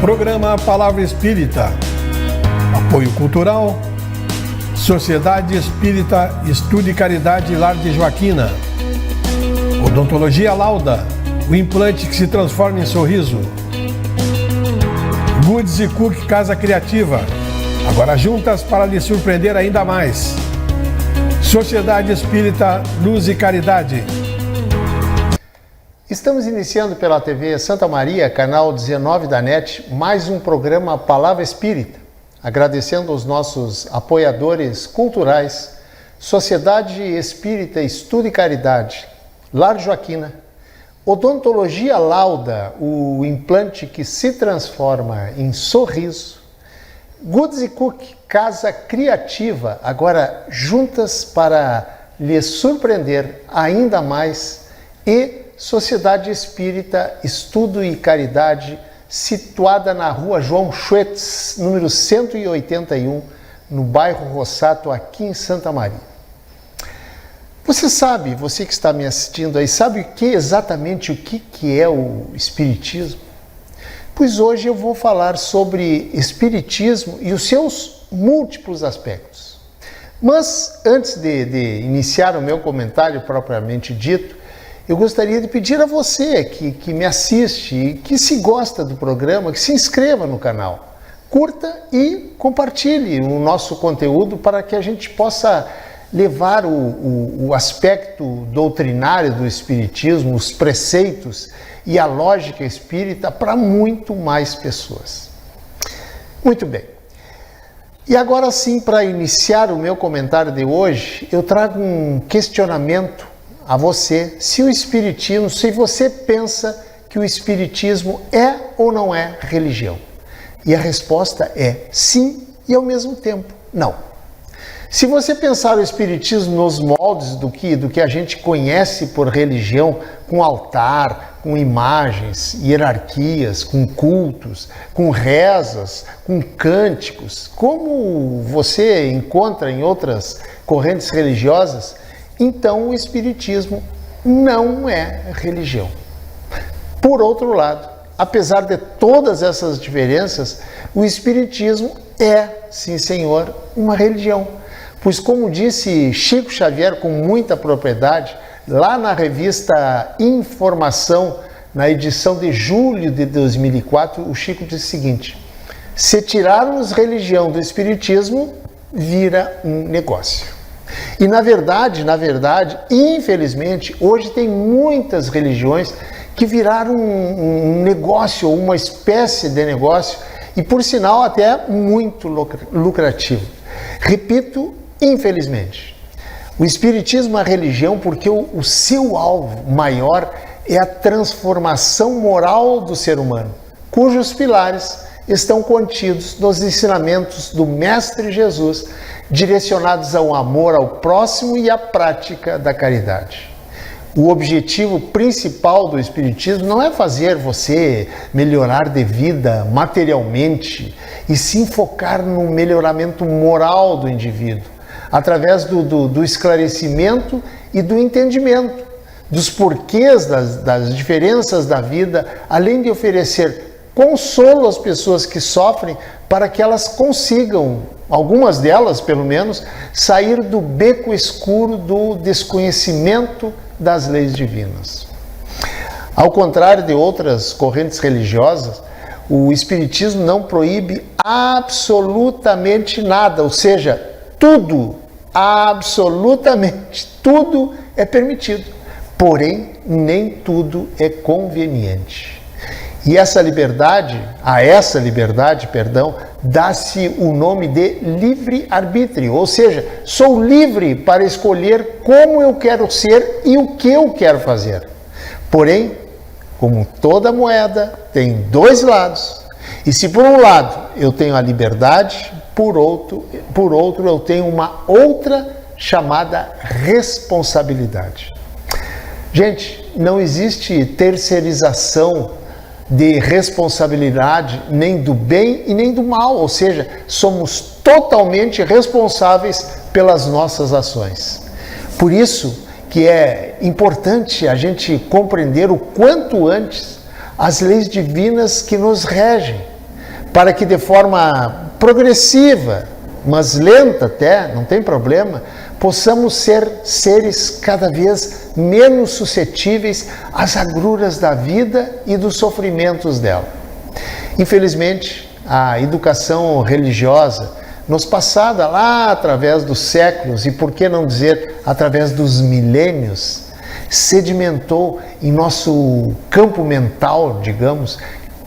Programa Palavra Espírita. Apoio Cultural. Sociedade Espírita Estudo e Caridade Lar de Joaquina. Odontologia Lauda. O implante que se transforma em sorriso. Goods e Cook Casa Criativa. Agora juntas para lhe surpreender ainda mais. Sociedade Espírita Luz e Caridade. Estamos iniciando pela TV Santa Maria, canal 19 da NET, mais um programa Palavra Espírita, agradecendo aos nossos apoiadores culturais, Sociedade Espírita Estudo e Caridade, Lar Joaquina, Odontologia Lauda, o implante que se transforma em sorriso, Goods e Cook Casa Criativa, agora juntas para lhe surpreender ainda mais, e Sociedade Espírita Estudo e Caridade, situada na rua João Schwetz, número 181, no bairro Rossato, aqui em Santa Maria. Você sabe, você que está me assistindo aí, sabe exatamente o que é o Espiritismo? Pois hoje eu vou falar sobre Espiritismo e os seus múltiplos aspectos. Mas antes de iniciar o meu comentário propriamente dito, eu gostaria de pedir a você que me assiste e que se gosta do programa, que se inscreva no canal, curta e compartilhe o nosso conteúdo para que a gente possa levar o aspecto doutrinário do Espiritismo, os preceitos e a lógica espírita para muito mais pessoas. Muito bem. E agora sim, para iniciar o meu comentário de hoje, eu trago um questionamento a você, se você pensa que o Espiritismo é ou não é religião. E a resposta é sim e ao mesmo tempo não. Se você pensar o Espiritismo nos moldes do que a gente conhece por religião, com altar, com imagens, hierarquias, com cultos, com rezas, com cânticos, como você encontra em outras correntes religiosas, então o Espiritismo não é religião. Por outro lado, apesar de todas essas diferenças, o Espiritismo é, sim senhor, uma religião. Pois como disse Chico Xavier com muita propriedade, lá na revista Informação, na edição de julho de 2004, o Chico disse o seguinte: se tirarmos religião do Espiritismo, vira um negócio. E na verdade, infelizmente, hoje tem muitas religiões que viraram um negócio, ou uma espécie de negócio, e por sinal até muito lucrativo. Repito, infelizmente. O Espiritismo é religião porque o seu alvo maior é a transformação moral do ser humano, cujos pilares estão contidos nos ensinamentos do Mestre Jesus, direcionados ao amor ao próximo e à prática da caridade. O objetivo principal do Espiritismo não é fazer você melhorar de vida materialmente, e sim focar no melhoramento moral do indivíduo, através do esclarecimento e do entendimento dos porquês das diferenças da vida, além de oferecer consolo às pessoas que sofrem para que elas consigam, algumas delas pelo menos, sair do beco escuro do desconhecimento das leis divinas. Ao contrário de outras correntes religiosas, o Espiritismo não proíbe absolutamente nada, ou seja, tudo, absolutamente tudo é permitido, porém nem tudo é conveniente. E a essa liberdade, dá-se o nome de livre-arbítrio, ou seja, sou livre para escolher como eu quero ser e o que eu quero fazer. Porém, como toda moeda, tem dois lados. E se por um lado eu tenho a liberdade, por outro eu tenho uma outra chamada responsabilidade. Gente, não existe terceirização de responsabilidade nem do bem e nem do mal, ou seja, somos totalmente responsáveis pelas nossas ações. Por isso que é importante a gente compreender o quanto antes as leis divinas que nos regem, para que de forma progressiva, mas lenta até, não tem problema, possamos ser seres cada vez menos suscetíveis às agruras da vida e dos sofrimentos dela. Infelizmente, a educação religiosa, nos passada lá através dos séculos e por que não dizer através dos milênios, sedimentou em nosso campo mental, digamos,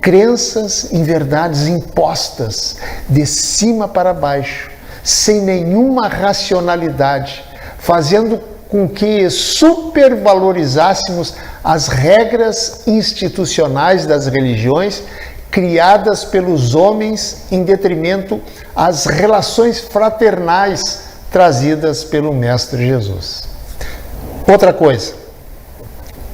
crenças em verdades impostas de cima para baixo, sem nenhuma racionalidade, fazendo com que supervalorizássemos as regras institucionais das religiões criadas pelos homens em detrimento às relações fraternais trazidas pelo Mestre Jesus. Outra coisa,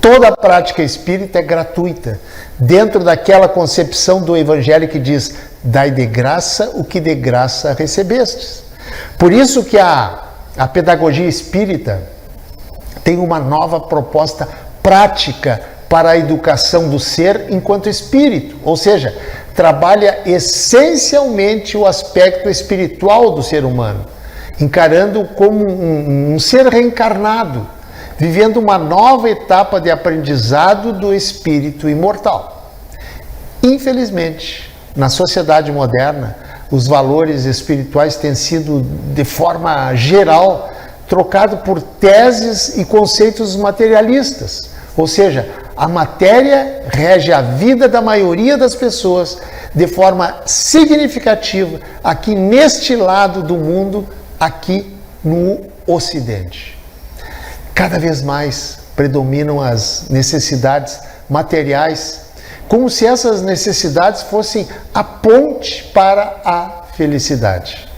toda a prática espírita é gratuita, dentro daquela concepção do Evangelho que diz: dai de graça o que de graça recebestes. Por isso que a pedagogia espírita tem uma nova proposta prática para a educação do ser enquanto espírito, ou seja, trabalha essencialmente o aspecto espiritual do ser humano, encarando-o como um ser reencarnado, vivendo uma nova etapa de aprendizado do espírito imortal. Infelizmente, na sociedade moderna, os valores espirituais têm sido, de forma geral, trocados por teses e conceitos materialistas, ou seja, a matéria rege a vida da maioria das pessoas de forma significativa aqui neste lado do mundo, aqui no Ocidente. Cada vez mais predominam as necessidades materiais, como se essas necessidades fossem a ponte para a felicidade.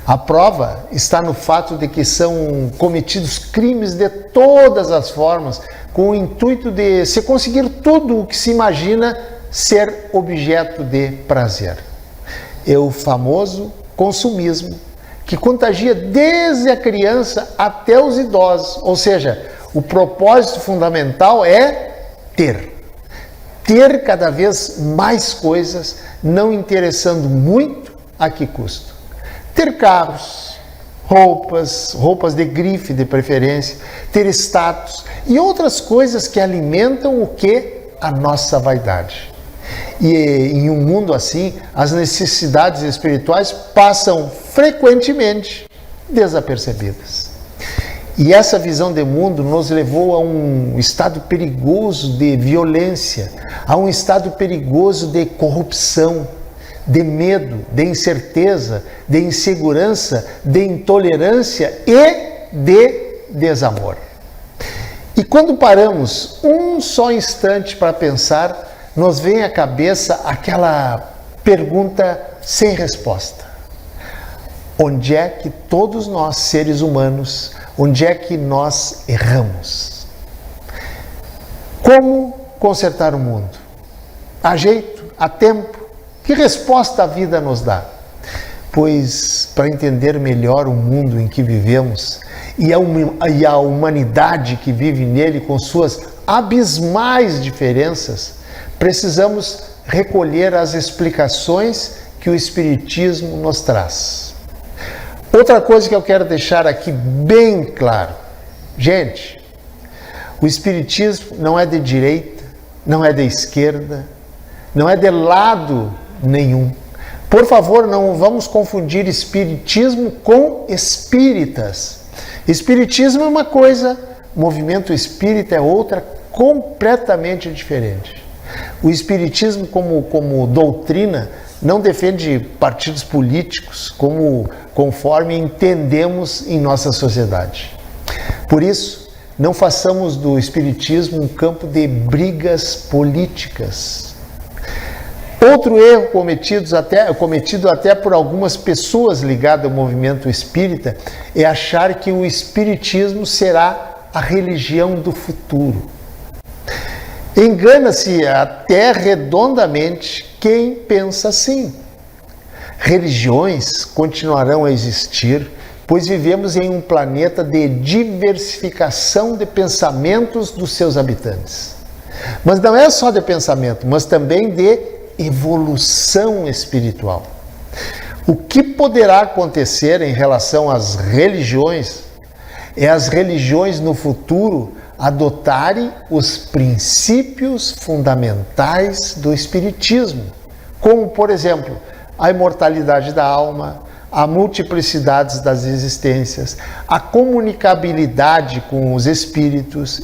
A prova está no fato de que são cometidos crimes de todas as formas, com o intuito de se conseguir tudo o que se imagina ser objeto de prazer. É o famoso consumismo, que contagia desde a criança até os idosos. Ou seja, o propósito fundamental é ter. Ter cada vez mais coisas, não interessando muito a que custo. Ter carros, roupas de grife de preferência, ter status e outras coisas que alimentam o que? A nossa vaidade. E em um mundo assim, as necessidades espirituais passam frequentemente desapercebidas. E essa visão de mundo nos levou a um estado perigoso de violência, a um estado perigoso de corrupção, de medo, de incerteza, de insegurança, de intolerância e de desamor. E quando paramos um só instante para pensar, nos vem à cabeça aquela pergunta sem resposta. Onde é que todos nós, seres humanos, onde é que nós erramos? Como consertar o mundo? Há jeito? Há tempo? Que resposta a vida nos dá? Pois, para entender melhor o mundo em que vivemos e a humanidade que vive nele com suas abismais diferenças, precisamos recolher as explicações que o Espiritismo nos traz. Outra coisa que eu quero deixar aqui bem claro. Gente, o Espiritismo não é de direita, não é de esquerda, não é de lado nenhum. Por favor, não vamos confundir espiritismo com espíritas. Espiritismo é uma coisa, movimento espírita é outra, completamente diferente. O espiritismo como doutrina não defende partidos políticos conforme entendemos em nossa sociedade. Por isso, não façamos do espiritismo um campo de brigas políticas. Outro erro cometido até por algumas pessoas ligadas ao movimento espírita é achar que o espiritismo será a religião do futuro. Engana-se até redondamente quem pensa assim. Religiões continuarão a existir, pois vivemos em um planeta de diversificação de pensamentos dos seus habitantes. Mas não é só de pensamento, mas também de evolução espiritual. O que poderá acontecer em relação às religiões é as religiões no futuro adotarem os princípios fundamentais do Espiritismo, como, por exemplo, a imortalidade da alma, a multiplicidade das existências, a comunicabilidade com os espíritos.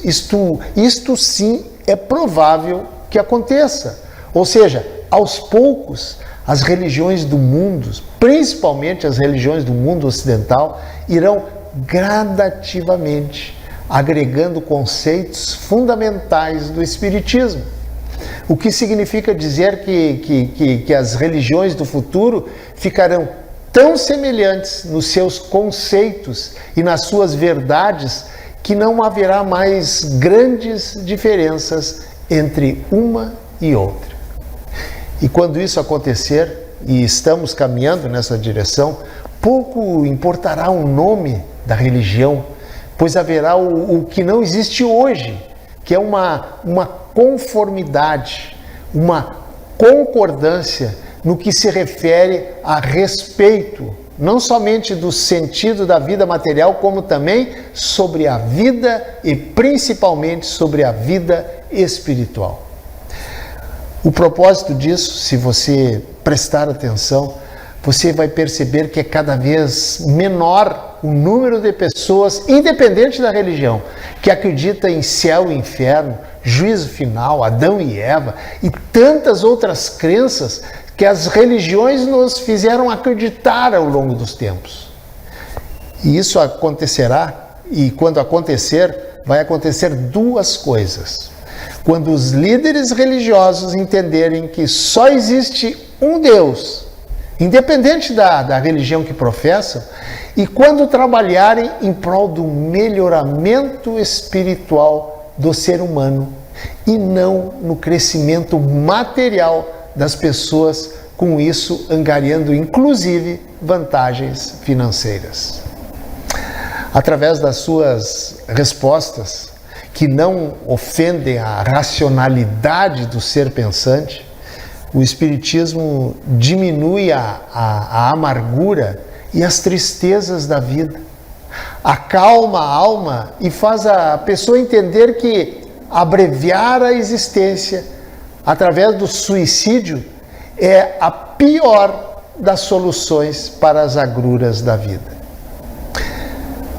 Isto sim é provável que aconteça. Ou seja, aos poucos, as religiões do mundo, principalmente as religiões do mundo ocidental, irão gradativamente agregando conceitos fundamentais do Espiritismo. O que significa dizer que as religiões do futuro ficarão tão semelhantes nos seus conceitos e nas suas verdades que não haverá mais grandes diferenças entre uma e outra. E quando isso acontecer, e estamos caminhando nessa direção, pouco importará o nome da religião, pois haverá o que não existe hoje, que é uma conformidade, uma concordância no que se refere a respeito, não somente do sentido da vida material, como também sobre a vida e principalmente sobre a vida espiritual. O propósito disso, se você prestar atenção, você vai perceber que é cada vez menor o número de pessoas, independente da religião, que acredita em céu e inferno, juízo final, Adão e Eva e tantas outras crenças que as religiões nos fizeram acreditar ao longo dos tempos. E isso acontecerá, e quando acontecer, vai acontecer duas coisas. Quando os líderes religiosos entenderem que só existe um Deus, independente da religião que professam, e quando trabalharem em prol do melhoramento espiritual do ser humano e não no crescimento material das pessoas, com isso angariando inclusive vantagens financeiras. Através das suas respostas, que não ofendem a racionalidade do ser pensante, o Espiritismo diminui a amargura e as tristezas da vida, acalma a alma e faz a pessoa entender que abreviar a existência através do suicídio é a pior das soluções para as agruras da vida.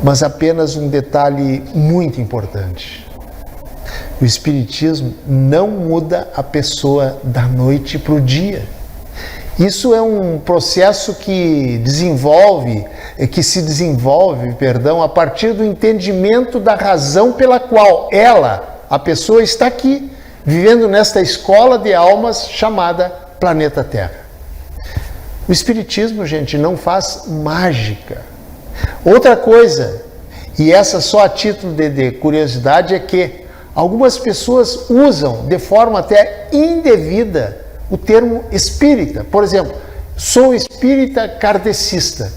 Mas apenas um detalhe muito importante. O Espiritismo não muda a pessoa da noite para o dia. Isso é um processo que se desenvolve, a partir do entendimento da razão pela qual a pessoa está aqui, vivendo nesta escola de almas chamada Planeta Terra. O Espiritismo, gente, não faz mágica. Outra coisa, e essa só a título de curiosidade, é que algumas pessoas usam de forma até indevida o termo espírita. Por exemplo, sou espírita kardecista.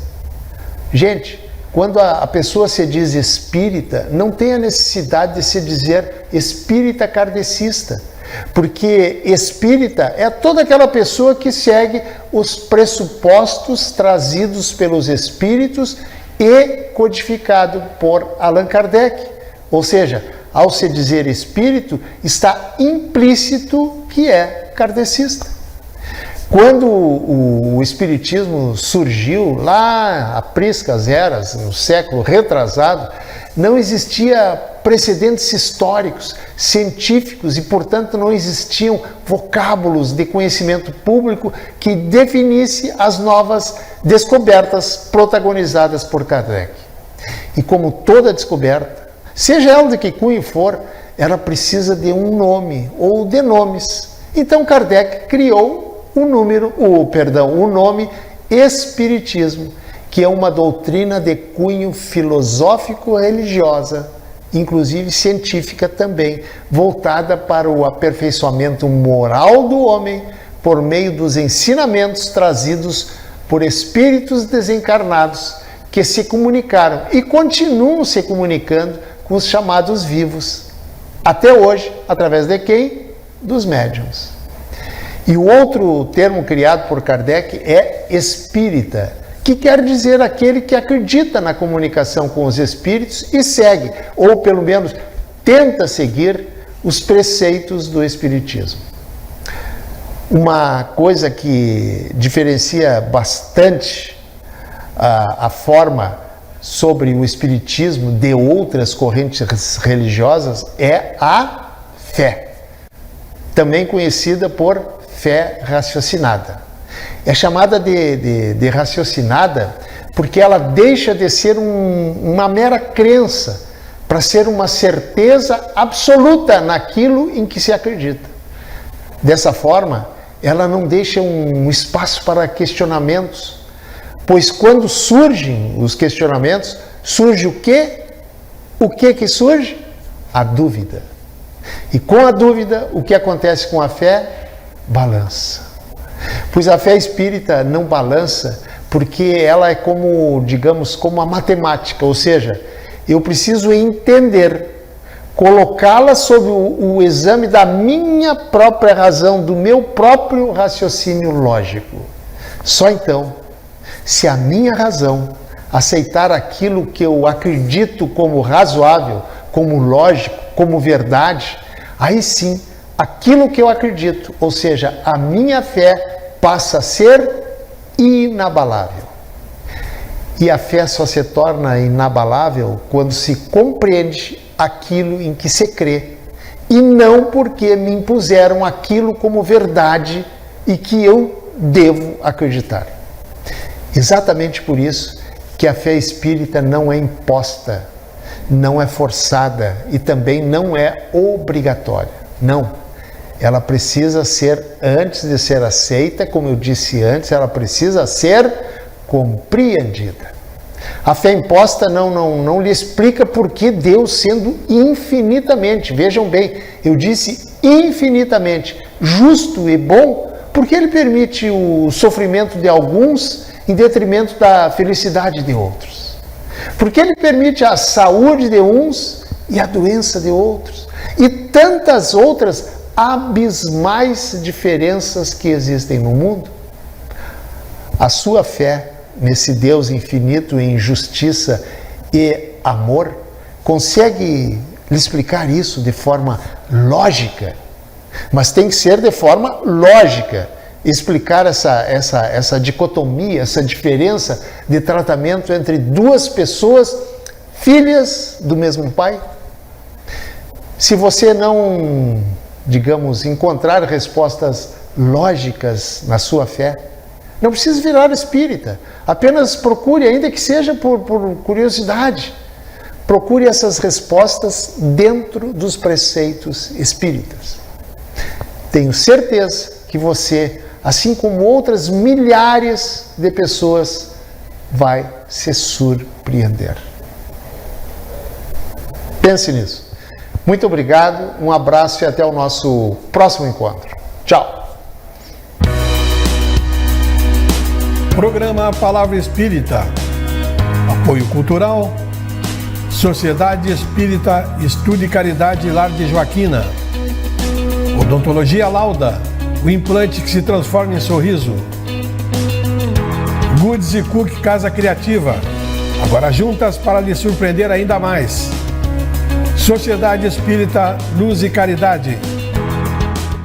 Gente, quando a pessoa se diz espírita, não tem a necessidade de se dizer espírita kardecista, porque espírita é toda aquela pessoa que segue os pressupostos trazidos pelos espíritos e codificado por Allan Kardec. Ou seja, ao se dizer espírito, está implícito que é kardecista. Quando o Espiritismo surgiu lá a priscas eras, no século retrasado, não existia precedentes históricos, científicos e, portanto, não existiam vocábulos de conhecimento público que definisse as novas descobertas protagonizadas por Kardec. E como toda descoberta, seja ela de que cunho for, ela precisa de um nome ou de nomes. Então Kardec criou o nome Espiritismo, que é uma doutrina de cunho filosófico-religiosa, inclusive científica também, voltada para o aperfeiçoamento moral do homem por meio dos ensinamentos trazidos por espíritos desencarnados que se comunicaram e continuam se comunicando com os chamados vivos, até hoje, através de quem? Dos médiuns. E o outro termo criado por Kardec é espírita, que quer dizer aquele que acredita na comunicação com os espíritos e segue, ou pelo menos tenta seguir, os preceitos do espiritismo. Uma coisa que diferencia bastante a forma sobre o espiritismo de outras correntes religiosas é a fé, também conhecida por fé raciocinada. É chamada de raciocinada porque ela deixa de ser uma mera crença para ser uma certeza absoluta naquilo em que se acredita. Dessa forma, ela não deixa um espaço para questionamentos, pois quando surgem os questionamentos, surge o quê? O que surge? A dúvida. E com a dúvida, o que acontece com a fé? Balança. Pois a fé espírita não balança porque ela é como, digamos, como a matemática, ou seja, eu preciso entender, colocá-la sob o exame da minha própria razão, do meu próprio raciocínio lógico. Só então, se a minha razão aceitar aquilo que eu acredito como razoável, como lógico, como verdade, aí sim, aquilo que eu acredito, ou seja, a minha fé, passa a ser inabalável. E a fé só se torna inabalável quando se compreende aquilo em que se crê, e não porque me impuseram aquilo como verdade e que eu devo acreditar. Exatamente por isso que a fé espírita não é imposta, não é forçada e também não é obrigatória. Não. Ela precisa ser, antes de ser aceita, como eu disse antes, ela precisa ser compreendida. A fé imposta não lhe explica por que Deus, sendo infinitamente, vejam bem, eu disse infinitamente justo e bom, porque Ele permite o sofrimento de alguns em detrimento da felicidade de outros. Porque Ele permite a saúde de uns e a doença de outros. E tantas outras abismais diferenças que existem no mundo. A sua fé nesse Deus infinito em justiça e amor consegue lhe explicar isso de forma lógica, mas tem que ser de forma lógica, explicar essa dicotomia, essa diferença de tratamento entre duas pessoas, filhas do mesmo pai. Se você não, digamos, encontrar respostas lógicas na sua fé, não precisa virar espírita, apenas procure, ainda que seja por curiosidade, procure essas respostas dentro dos preceitos espíritas. Tenho certeza que você, assim como outras milhares de pessoas, vai se surpreender. Pense nisso. Muito obrigado, um abraço e até o nosso próximo encontro. Tchau! Programa Palavra Espírita. Apoio Cultural. Sociedade Espírita Estudo e Caridade Lar de Joaquina. Odontologia Lauda. O implante que se transforma em sorriso. Goods e Cook Casa Criativa. Agora juntas para lhe surpreender ainda mais. Sociedade Espírita Luz e Caridade.